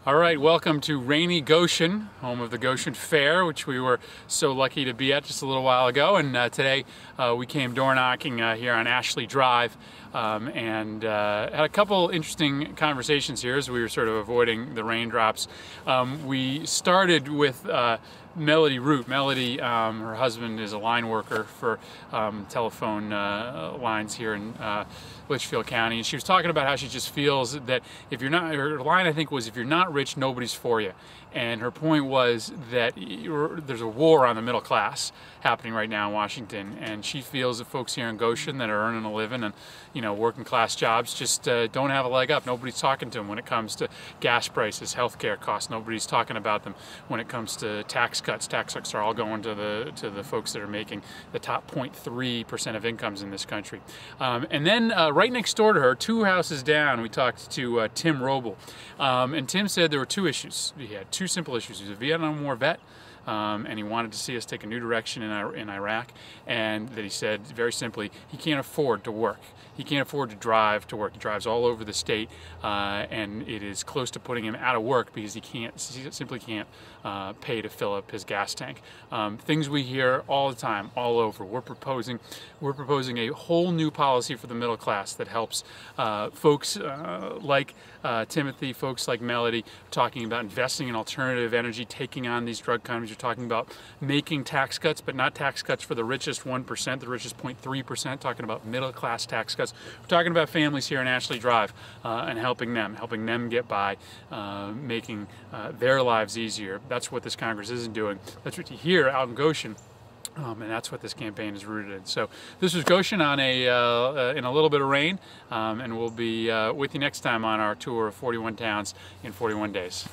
All right, welcome to rainy Goshen, home of the Goshen Fair, which we were so lucky to be at just a little while ago. And today we came door knocking here on Ashley Drive and had a couple interesting conversations here as we were sort of avoiding the raindrops. We started with Melody Root. Melody, her husband is a line worker for telephone lines here in Litchfield County, and she was talking about how she just feels that if you're not, her line I think was, if you're not rich, nobody's for you. And her point was that there's a war on the middle class happening right now in Washington, and she feels that folks here in Goshen that are earning a living and working class jobs just don't have a leg up. Nobody's talking to them when it comes to gas prices, healthcare costs. Nobody's talking about them when it comes to tax cuts. Tax cuts are all going to the folks that are making the top 0.3% of incomes in this country. And then right next door to her, 2 houses down, we talked to Tim Roble. And Tim said there were 2 issues. He had 2 simple issues. He was a Vietnam War vet, and he wanted to see us take a new direction in Iraq, and that he said very simply he can't afford to work. He can't afford to drive to work. He drives all over the state, and it is close to putting him out of work because he simply can't pay to fill up his gas tank. Things we hear all the time, all over. We're proposing a whole new policy for the middle class that helps folks like Timothy, folks like Melody, talking about investing in alternative energy, taking on these drug companies. You're talking about making tax cuts, but not tax cuts for the richest 1%, the richest 0.3%, talking about middle class tax cuts. We're talking about families here in Ashley Drive and helping them get by, making their lives easier. That's what this Congress isn't doing. That's what you hear out in Goshen. And that's what this campaign is rooted in. So this was Goshen on in a little bit of rain, and we'll be with you next time on our tour of 41 towns in 41 days.